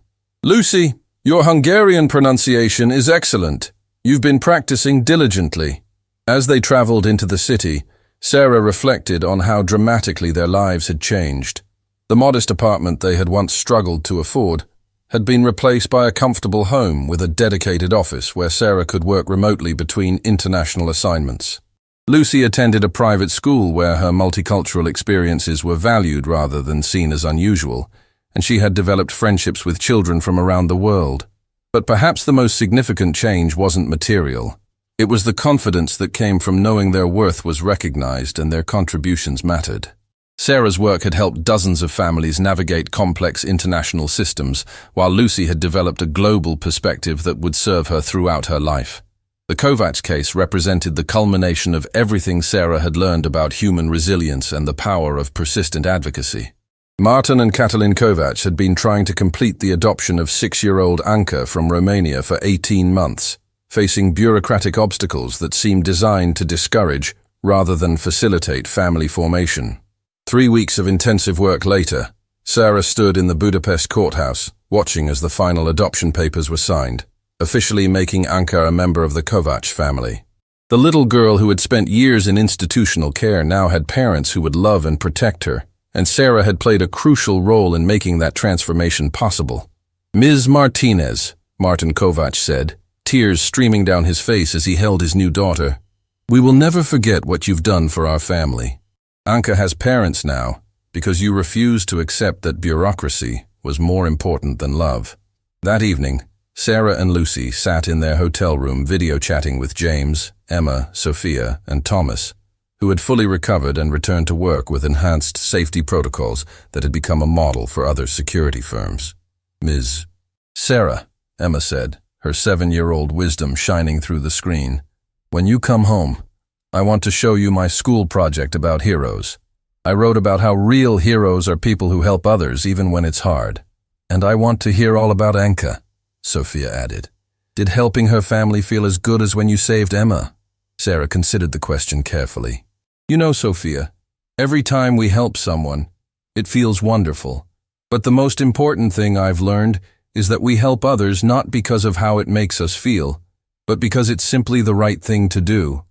"Lucy, your Hungarian pronunciation is excellent. You've been practicing diligently." As they traveled into the city, Sarah reflected on how dramatically their lives had changed. The modest apartment they had once struggled to afford had been replaced by a comfortable home with a dedicated office where Sarah could work remotely between international assignments. Lucy attended a private school where her multicultural experiences were valued rather than seen as unusual, and she had developed friendships with children from around the world. But perhaps the most significant change wasn't material. It was the confidence that came from knowing their worth was recognized and their contributions mattered. Sarah's work had helped dozens of families navigate complex international systems, while Lucy had developed a global perspective that would serve her throughout her life. The Kovacs case represented the culmination of everything Sarah had learned about human resilience and the power of persistent advocacy. Martin and Catalin Kovacs had been trying to complete the adoption of 6-year-old Anka from Romania for 18 months, facing bureaucratic obstacles that seemed designed to discourage rather than facilitate family formation. 3 weeks of intensive work later, Sarah stood in the Budapest courthouse, watching as the final adoption papers were signed, officially making Anka a member of the Kovacs family. The little girl who had spent years in institutional care now had parents who would love and protect her, and Sarah had played a crucial role in making that transformation possible. "Ms. Martinez," Martin Kovacs said, tears streaming down his face as he held his new daughter, "we will never forget what you've done for our family. Anka has parents now because you refused to accept that bureaucracy was more important than love." That evening, Sarah and Lucy sat in their hotel room video chatting with James, Emma, Sophia, and Thomas, who had fully recovered and returned to work with enhanced safety protocols that had become a model for other security firms. "Ms. Sarah," Emma said, her 7-year-old wisdom shining through the screen, "when you come home, I want to show you my school project about heroes. I wrote about how real heroes are people who help others even when it's hard. And I want to hear all about Anka," Sophia added. "Did helping her family feel as good as when you saved Emma?" Sarah considered the question carefully. "You know, Sophia, every time we help someone, it feels wonderful. But the most important thing I've learned is that we help others not because of how it makes us feel, but because it's simply the right thing to do."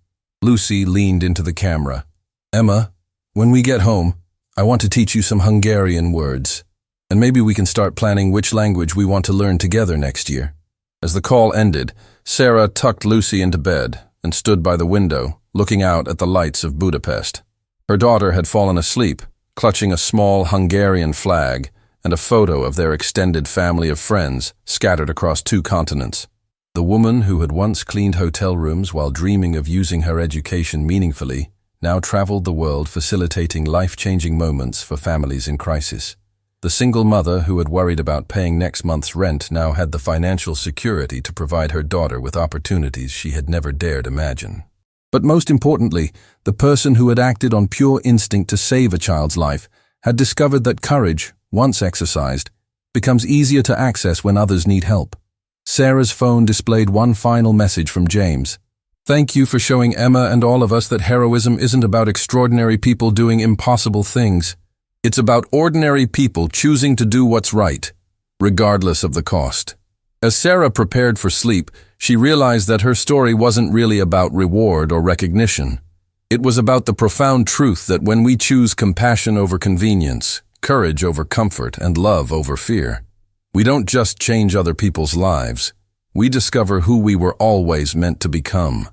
Lucy leaned into the camera. "Emma, when we get home, I want to teach you some Hungarian words. And maybe we can start planning which language we want to learn together next year." As the call ended, Sarah tucked Lucy into bed and stood by the window, looking out at the lights of Budapest. Her daughter had fallen asleep, clutching a small Hungarian flag and a photo of their extended family of friends scattered across 2 continents. The woman who had once cleaned hotel rooms while dreaming of using her education meaningfully now traveled the world facilitating life-changing moments for families in crisis. The single mother who had worried about paying next month's rent now had the financial security to provide her daughter with opportunities she had never dared imagine. But most importantly, the person who had acted on pure instinct to save a child's life had discovered that courage, once exercised, becomes easier to access when others need help. Sarah's phone displayed one final message from James. "Thank you for showing Emma and all of us that heroism isn't about extraordinary people doing impossible things. It's about ordinary people choosing to do what's right, regardless of the cost." As Sarah prepared for sleep, she realized that her story wasn't really about reward or recognition. It was about the profound truth that when we choose compassion over convenience, courage over comfort, and love over fear, we don't just change other people's lives, we discover who we were always meant to become.